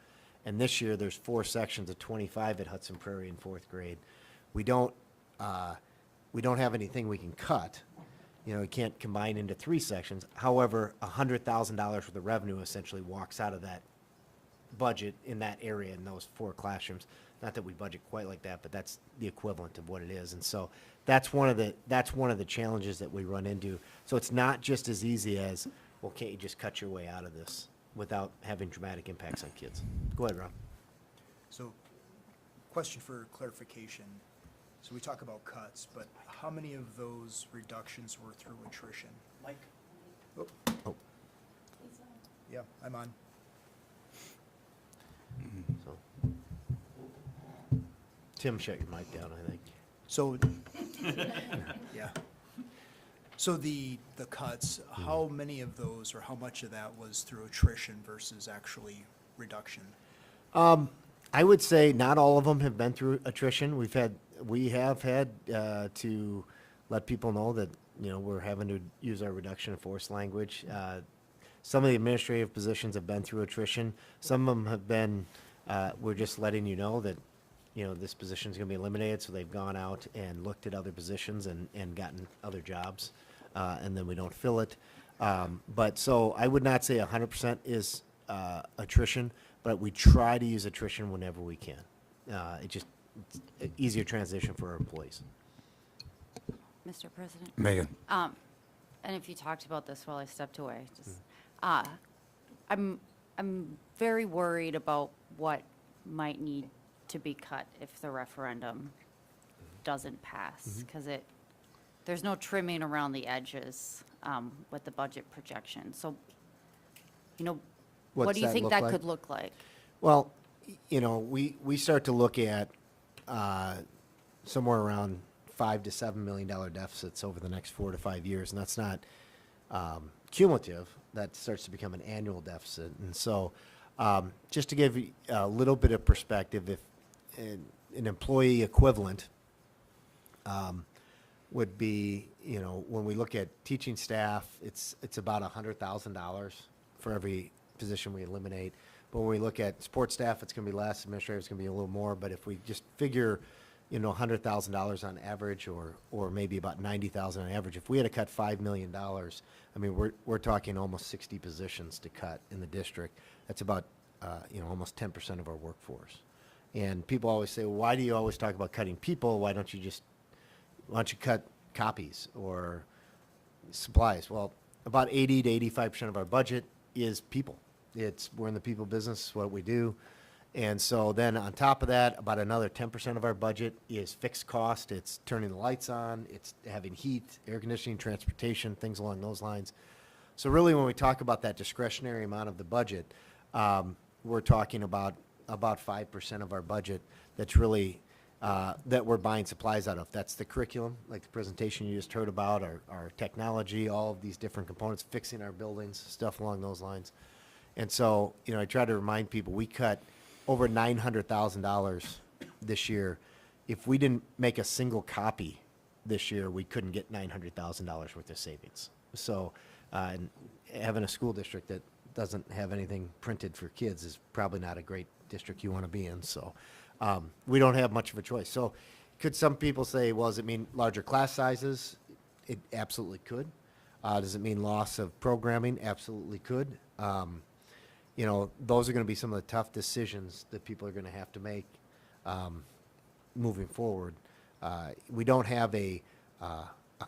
S7: and this year there's 4 sections of 25 at Hudson Prairie in 4th grade, we don't have anything we can cut. You know, we can't combine into 3 sections. However, $100,000 worth of revenue essentially walks out of that budget in that area in those 4 classrooms. Not that we budget quite like that, but that's the equivalent of what it is. And so that's one of the challenges that we run into. So it's not just as easy as, well, can't you just cut your way out of this without having dramatic impacts on kids? Go ahead, Ron.
S17: So, question for clarification. So we talk about cuts, but how many of those reductions were through attrition? Mike?
S7: Oh.
S17: Yeah, I'm on.
S7: So, Tim, shut your mic down, I think.
S17: So, yeah. So the cuts, how many of those or how much of that was through attrition versus actually reduction?
S7: I would say not all of them have been through attrition. We have had to let people know that, you know, we're having to use our reduction in force language. Some of the administrative positions have been through attrition. Some of them have been, we're just letting you know that, you know, this position's gonna be eliminated, so they've gone out and looked at other positions and gotten other jobs, and then we don't fill it. But so I would not say 100% is attrition, but we try to use attrition whenever we can. It's an easier transition for our employees.
S14: Mr. President?
S2: Megan.
S14: And if you talked about this while I stepped away, just, I'm very worried about what might need to be cut if the referendum doesn't pass, because there's no trimming around the edges with the budget projection. So, you know, what do you think that could look like?
S7: Well, you know, we start to look at somewhere around $5 to $7 million deficits over the next 4 to 5 years, and that's not cumulative. That starts to become an annual deficit. And so, just to give you a little bit of perspective, if an employee equivalent would be, you know, when we look at teaching staff, it's about $100,000 for every position we eliminate. But when we look at support staff, it's going to be less. Administrators going to be a little more. But if we just figure, you know, $100,000 on average, or maybe about $90,000 on average, if we had to cut $5 million, I mean, we're talking almost 60 positions to cut in the district. That's about, you know, almost 10% of our workforce. And people always say, well, why do you always talk about cutting people? Why don't you cut copies or supplies? Well, about 80 to 85% of our budget is people. We're in the people business, what we do. And so then on top of that, about another 10% of our budget is fixed cost. It's turning the lights on, it's having heat, air conditioning, transportation, things along those lines. So really, when we talk about that discretionary amount of the budget, we're talking about 5% of our budget that's really, that we're buying supplies out of. That's the curriculum, like the presentation you just heard about, our technology, all of these different components, fixing our buildings, stuff along those lines. And so, you know, I try to remind people, we cut over $900,000 this year. If we didn't make a single copy this year, we couldn't get $900,000 worth of savings. So, and having a school district that doesn't have anything printed for kids is probably not a great district you want to be in. So, we don't have much of a choice. So, could some people say, well, does it mean larger class sizes? It absolutely could. Does it mean loss of programming? Absolutely could. You know, those are going to be some of the tough decisions that people are going to have to make. moving forward. We don't have a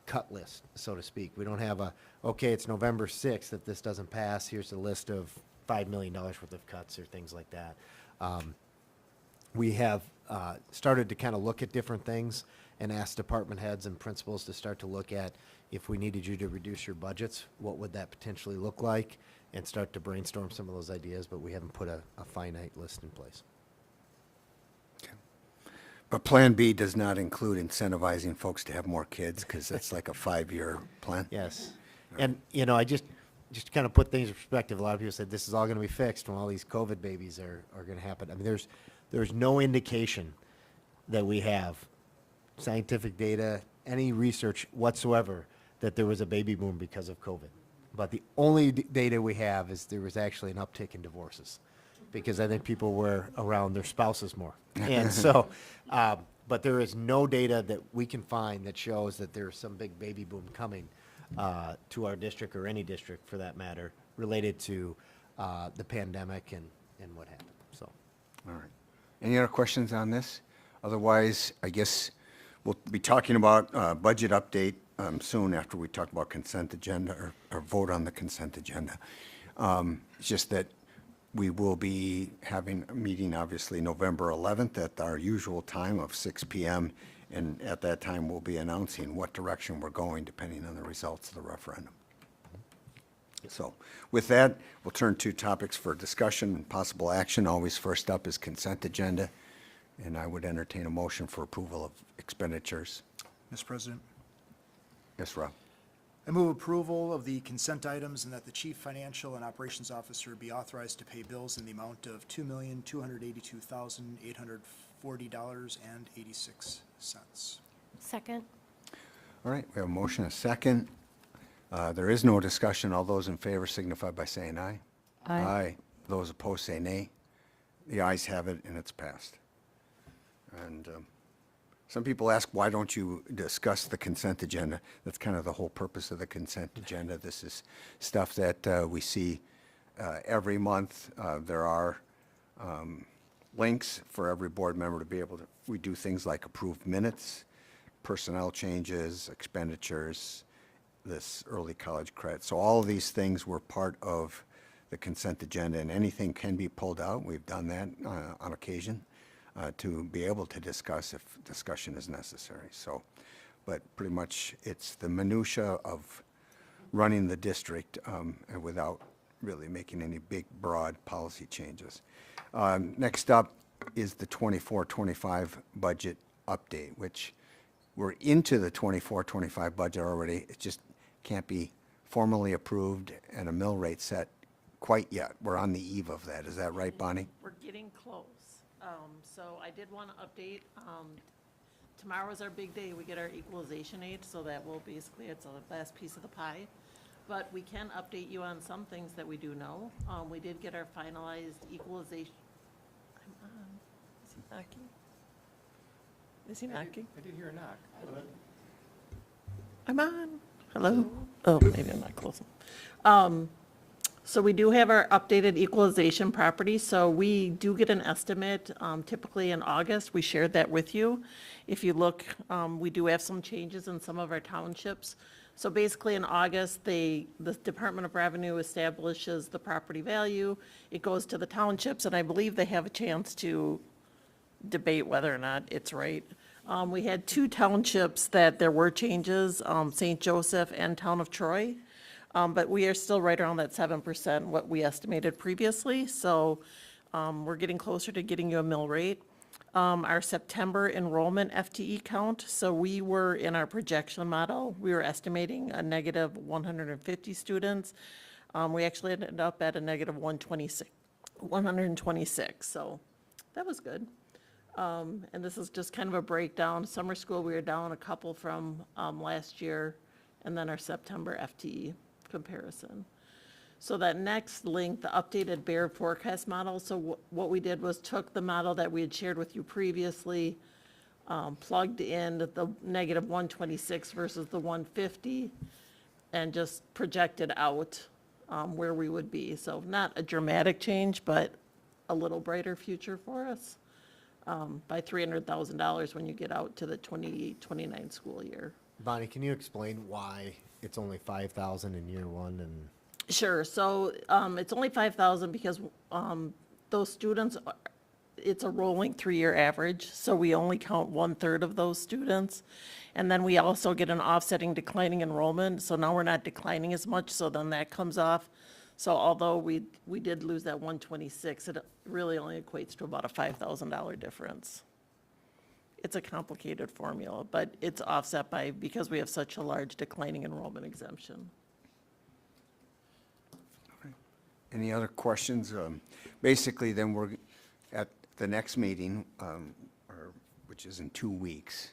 S7: cut list, so to speak. We don't have okay, it's November 6th. If this doesn't pass, here's a list of $5 million worth of cuts or things like that. We have started to kind of look at different things and ask department heads and principals to start to look at, if we needed you to reduce your budgets, what would that potentially look like, and start to brainstorm some of those ideas, but we haven't put a finite list in place.
S2: But Plan B does not include incentivizing folks to have more kids, because it's like a 5-year plan.
S7: Yes. And, you know, I just to kind of put things in perspective, a lot of people said this is all going to be fixed when all these COVID babies are going to happen. I mean, there's no indication that we have, scientific data, any research whatsoever, that there was a baby boom because of COVID. But the only data we have is there was actually an uptick in divorces, because I think people were around their spouses more. And so, but there is no data that we can find that shows that there's some big baby boom coming to our district, or any district for that matter, related to the pandemic and what happened. So,
S2: all right. Any other questions on this? Otherwise, I guess we'll be talking about budget update soon after we talk about consent agenda, or vote on the consent agenda. It's just that we will be having a meeting, obviously, November 11th at our usual time of 6 p.m. And at that time, we'll be announcing what direction we're going, depending on the results of the referendum. So with that, we'll turn to topics for discussion and possible action. Always first up is consent agenda. And I would entertain a motion for approval of expenditures.
S17: Mr. President,
S2: Yes, Rob.
S17: I move approval of the consent items, and that the Chief Financial and Operations Officer be authorized to pay bills in the amount of $2,282,840.86.
S15: Second.
S2: All right, we have a motion, a second. There is no discussion. All those in favor signify by saying aye.
S16: Aye.
S2: Those opposed say nay. The ayes have it, and it's passed. And some people ask, why don't you discuss the consent agenda? That's kind of the whole purpose of the consent agenda. This is stuff that we see every month. There are links for every board member to be able to, we do things like approve minutes, personnel changes, expenditures, this early college credit. So all of these things were part of the consent agenda, and anything can be pulled out. We've done that on occasion. To be able to discuss if discussion is necessary. So, but pretty much it's the minutia of running the district and without really making any big, broad policy changes. Next up is the 24-25 budget update, which we're into the 24-25 budget already. It just can't be formally approved and a mill rate set quite yet. We're on the eve of that. Is that right, Bonnie?
S18: We're getting close. So I did want to update, tomorrow is our big day. We get our equalization aid, so that will basically, it's the last piece of the pie. But we can update you on some things that we do know. We did get our finalized equalization. I'm on. Is he knocking? Is he knocking?
S3: I did hear a knock.
S18: I'm on. Hello? Oh, maybe I'm not close. So we do have our updated equalization property, so we do get an estimate, typically in August. We shared that with you. If you look, we do have some changes in some of our townships. So basically in August, the Department of Revenue establishes the property value. It goes to the townships, and I believe they have a chance to debate whether or not it's right. We had 2 townships that there were changes, St. Joseph and Town of Troy. But we are still right around that 7%, what we estimated previously. So we're getting closer to getting you a mill rate. Our September enrollment FTE count, so we were in our projection model, we were estimating a negative 150 students. We actually ended up at a negative 126, so that was good. And this is just kind of a breakdown. Summer school, we were down a couple from last year, and then our September FTE comparison. So that next link, the updated Baird forecast model, so what we did was took the model that we had shared with you previously, plugged in the negative 126 versus the 150, and just projected out where we would be. So not a dramatic change, but a little brighter future for us. by $300,000 when you get out to the 2029 school year.
S7: Bonnie, can you explain why it's only 5,000 in year one and?
S18: Sure, so it's only 5,000 because those students, it's a rolling 3-year average, so we only count 1/3 of those students. And then we also get an offsetting declining enrollment, so now we're not declining as much, so then that comes off. So although we did lose that 126, it really only equates to about a $5,000 difference. It's a complicated formula, but it's offset by, because we have such a large declining enrollment exemption.
S2: Any other questions? Basically, then we're at the next meeting, which is in 2 weeks,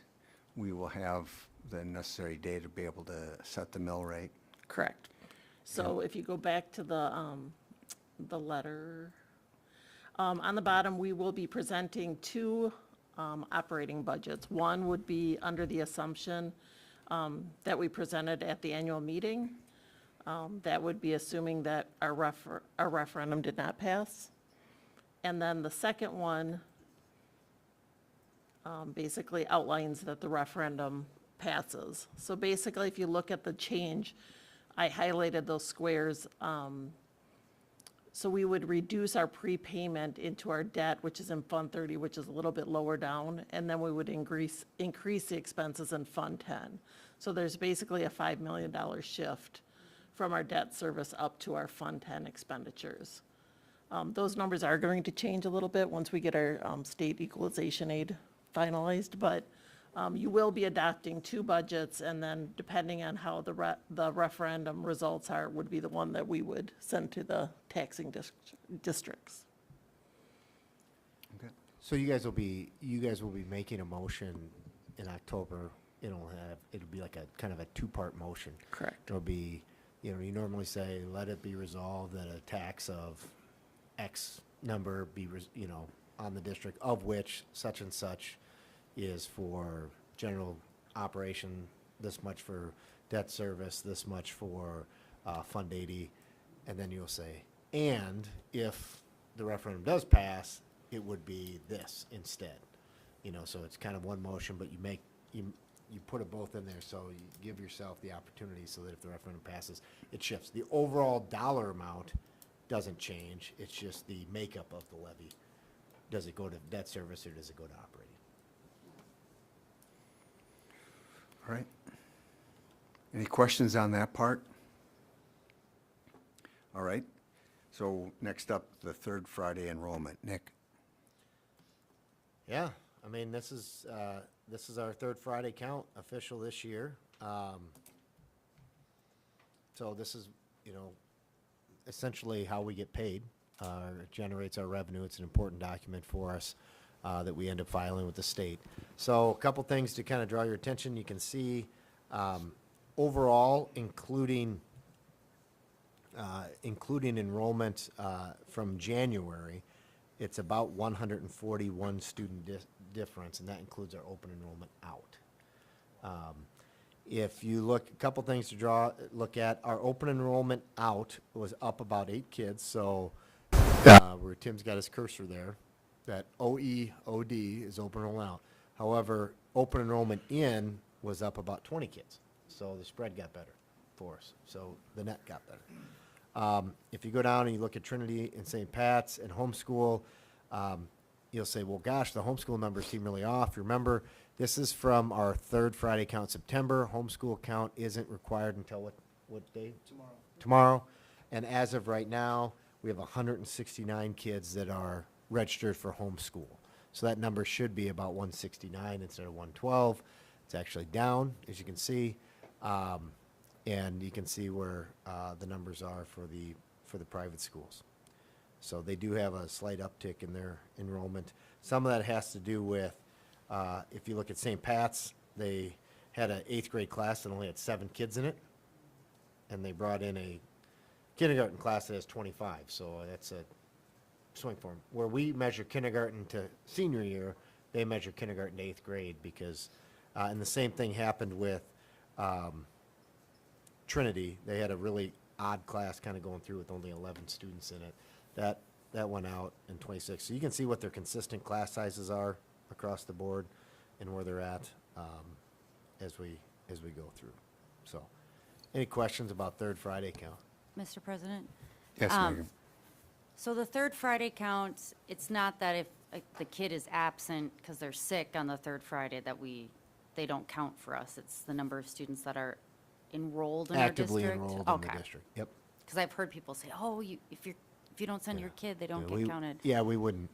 S2: we will have the necessary data to be able to set the mill rate.
S18: Correct. So if you go back to the letter, on the bottom, we will be presenting 2 operating budgets. One would be under the assumption that we presented at the annual meeting. That would be assuming that our referendum did not pass. And then the second one basically outlines that the referendum passes. So basically, if you look at the change, I highlighted those squares. So we would reduce our prepayment into our debt, which is in Fund 30, which is a little bit lower down, and then we would increase the expenses in Fund 10. So there's basically a $5 million shift from our debt service up to our Fund 10 expenditures. Those numbers are going to change a little bit once we get our state equalization aid finalized, but you will be adopting 2 budgets, and then depending on how the referendum results are, would be the one that we would send to the taxing districts.
S2: Okay.
S7: So you guys will be making a motion in October. It'll be like a kind of a 2-part motion.
S18: Correct.
S7: It'll be, you normally say, let it be resolved that a tax of X number be, on the district, of which such and such is for general operation, this much for debt service, this much for Fund 80, and then you'll say, and if the referendum does pass, it would be this instead. So it's kind of one motion, but you put it both in there, so you give yourself the opportunity so that if the referendum passes, it shifts. The overall dollar amount doesn't change, it's just the makeup of the levy. Does it go to debt service or does it go to operating?
S2: All right. Any questions on that part? All right. So next up, the 3rd Friday enrollment. Nick?
S7: Yeah, I mean, this is our 3rd Friday count, official this year. So this is, essentially how we get paid. It generates our revenue. It's an important document for us that we end up filing with the state. So a couple things to kind of draw your attention. You can see overall, including enrollment from January, it's about 141 student difference, and that includes our open enrollment out. If you look, a couple things to look at, our open enrollment out was up about 8 kids, so where Tim's got his cursor there, that OEOD is open enrollment out. However, open enrollment in was up about 20 kids, so the spread got better for us, so the net got better. If you go down and you look at Trinity and St. Pat's and homeschool, you'll say, well, gosh, the homeschool numbers seem really off. Remember, this is from our 3rd Friday count, September. Homeschool count isn't required until what day? Tomorrow. And as of right now, we have 169 kids that are registered for homeschool. So that number should be about 169 instead of 112. It's actually down, as you can see. And you can see where the numbers are for the private schools. So they do have a slight uptick in their enrollment. Some of that has to do with, if you look at St. Pat's, they had an 8th grade class that only had 7 kids in it. And they brought in a kindergarten class that has 25. So that's a swing for them. Where we measure kindergarten to senior year, they measure kindergarten to 8th grade because, and the same thing happened with Trinity. They had a really odd class kind of going through with only 11 students in it. That that went out in 26. So you can see what their consistent class sizes are across the board and where they're at as we go through. So, any questions about third Friday count?
S14: Mr. President?
S2: Yes, Megan.
S14: So the third Friday count, it's not that if the kid is absent because they're sick on the third Friday that they don't count for us. It's the number of students that are enrolled in our district.
S7: Actively enrolled in the district, yep.
S14: Because I've heard people say, oh, if you don't send your kid, they don't
S7: Yeah,
S14: get counted.
S7: Yeah, we wouldn't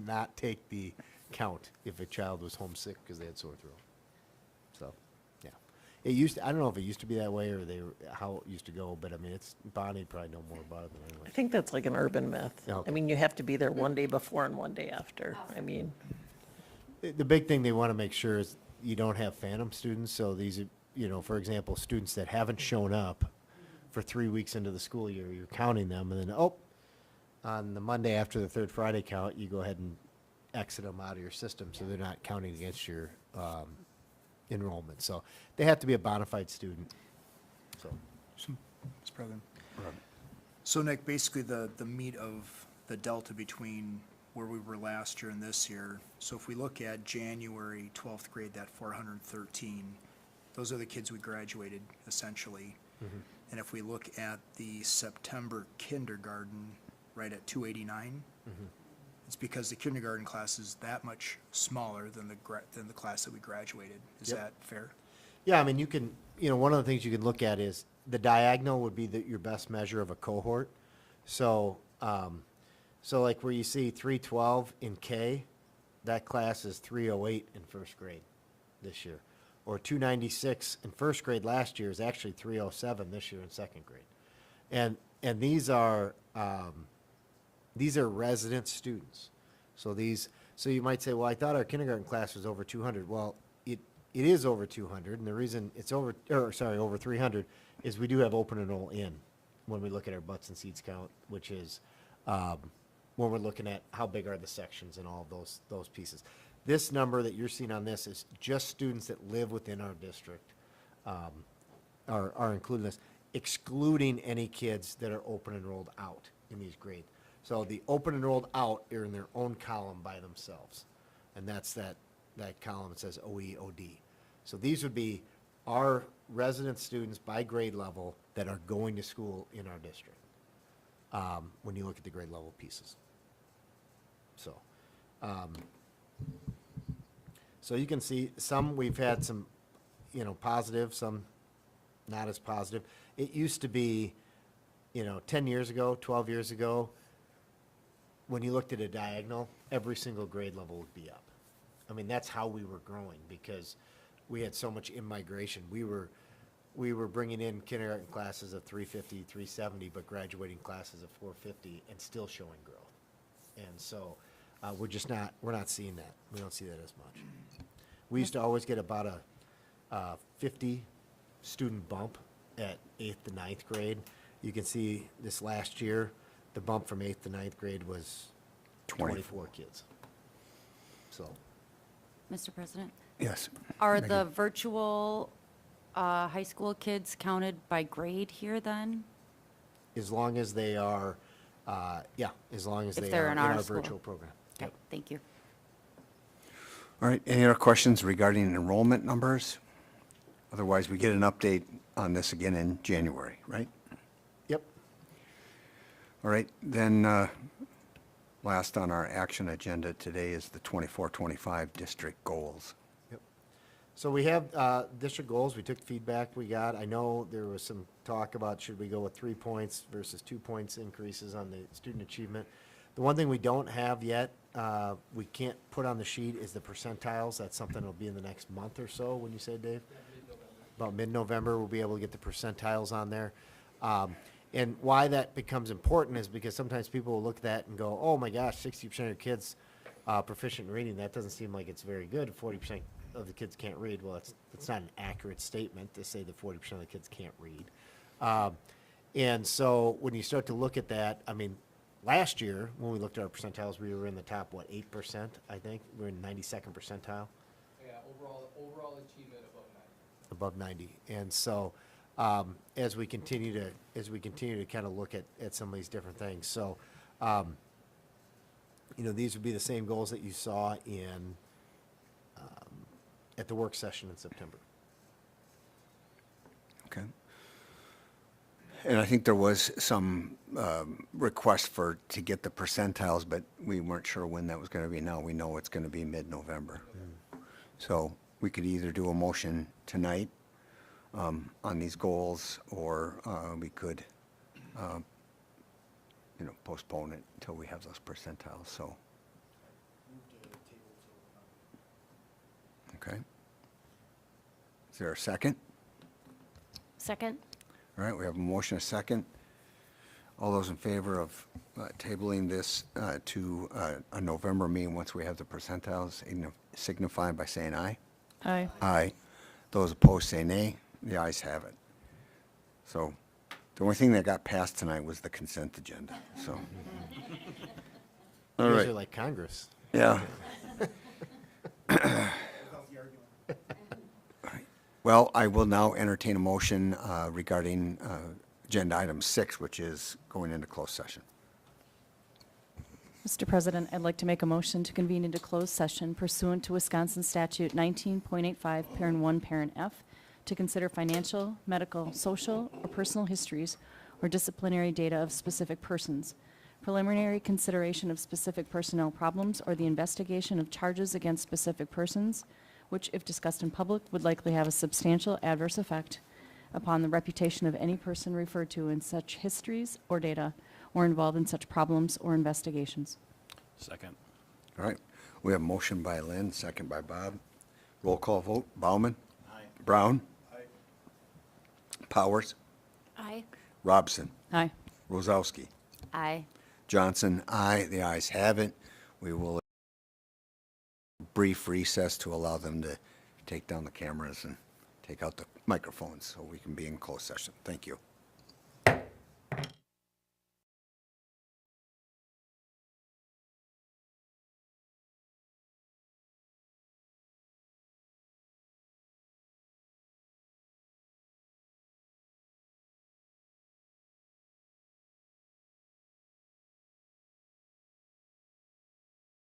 S7: not take the count if a child was homesick because they had sore throat. So, yeah. I don't know if it used to be that way or how it used to go, but I mean, Bonnie probably know more about it than anyone.
S18: I think that's like an urban myth.
S7: Okay.
S18: I mean, you have to be there one day before and one day after. I mean,
S7: The big thing they want to make sure is you don't have phantom students. So these are, for example, students that haven't shown up for 3 weeks into the school year, you're counting them, and then, on the Monday after the third Friday count, you go ahead and exit them out of your system, so they're not counting against your enrollment. So they have to be a bona fide student. So,
S17: Mr. President. So Nick, basically the meat of the delta between where we were last year and this year, so if we look at January 12th grade, that 413, those are the kids we graduated, essentially. And if we look at the September kindergarten, right at 289, it's because the kindergarten class is that much smaller than the class that we graduated. Is
S7: Yep.
S17: that fair?
S7: yeah, I mean, you can, one of the things you can look at is the diagonal would be your best measure of a cohort. So, like where you see 312 in K, that class is 308 in first grade this year. Or 296 in first grade last year is actually 307 this year in second grade. And these are resident students. So you might say, well, I thought our kindergarten class was over 200. Well, it is over 200, and the reason it's over 300 is we do have open enroll in when we look at our butts and seats count, which is when we're looking at how big are the sections and all of those pieces. This number that you're seeing on this is just students that live within our district are included in this, excluding any kids that are open enrolled out in these grades. So the open enrolled out are in their own column by themselves. And that's that column that says OE, OD. So these would be our resident students by grade level that are going to school in our district when you look at the grade level pieces. So, so you can see some, we've had some, positive, some not as positive. It used to be, 10 years ago, 12 years ago, when you looked at a diagonal, every single grade level would be up. I mean, that's how we were growing because we had so much in-migration. We were bringing in kindergarten classes of 350, 370, but graduating classes of 450 and still showing growth. And so we're not seeing that. We don't see that as much. We used to always get about a 50 student bump at 8th to 9th grade. You can see this last year, the bump from 8th to 9th grade was 24 kids. So.
S14: Mr. President?
S2: Yes.
S14: Are
S2: Megan.
S14: the virtual high school kids counted by grade here then?
S7: As long as they are, as long as
S14: If
S7: they
S14: they're
S7: are
S14: in
S7: in
S14: our
S7: our
S14: school.
S7: virtual program.
S14: Okay, thank you.
S2: All right, any other questions regarding enrollment numbers? Otherwise, we get an update on this again in January, right?
S7: Yep.
S2: All right, then last on our action agenda today is the 24-25 district goals.
S7: Yep. So we have district goals. We took feedback we got. I know there was some talk about should we go with 3 points versus 2 points increases on the student achievement. The one thing we don't have yet, we can't put on the sheet is the percentiles. That's something that'll be in the next month or so, when you say, Dave? About mid-November, we'll be able to get the percentiles on there. And why that becomes important is because sometimes people will look at that and go, oh my gosh, 60% of your kids proficient in reading. That doesn't seem like it's very good. 40% of the kids can't read. Well, it's not an accurate statement to say that 40% of the kids can't read. And so when you start to look at that, I mean, last year, when we looked at our percentiles, we were in the top, 8%, I think? We were in 92nd percentile.
S3: Yeah, overall achievement above 90.
S7: Above 90. And so as we continue to kind of look at some of these different things. So, these would be the same goals that you saw in at the work session in September.
S2: Okay. And I think there was some request to get the percentiles, but we weren't sure when that was going to be. Now we know it's going to be mid-November. So we could either do a motion tonight on these goals, or we could, postpone it until we have those percentiles. So. Okay. Is there a second?
S15: Second?
S2: All right, we have a motion, a second. All those in favor of tabling this to a November meeting once we have the percentiles, signify by saying aye.
S16: Aye.
S2: Aye. Those opposed say nay. The ayes have it. So the only thing that got passed tonight was the consent agenda, so. All
S7: You guys
S2: right.
S7: are like Congress.
S2: Yeah. Well, I will now entertain a motion regarding agenda item 6, which is going into closed session.
S16: Mr. President, I'd like to make a motion to convene into closed session pursuant to Wisconsin Statute 19.85, Parent 1, Parent F, to consider financial, medical, social, or personal histories or disciplinary data of specific persons, preliminary consideration of specific personnel problems, or the investigation of charges against specific persons, which, if discussed in public, would likely have a substantial adverse effect upon the reputation of any person referred to in such histories or data, or involved in such problems or investigations.
S6: Second.
S2: All right. We have a motion by Lynn, second by Bob. Roll call vote. Bauman?
S6: Aye.
S2: Brown? Aye. Powers?
S15: Aye.
S2: Robson?
S16: Aye.
S2: Rozowski?
S14: Aye.
S2: Johnson? Aye. The ayes have it. We will brief recess to allow them to take down the cameras and take out the microphones so we can be in closed session. Thank you.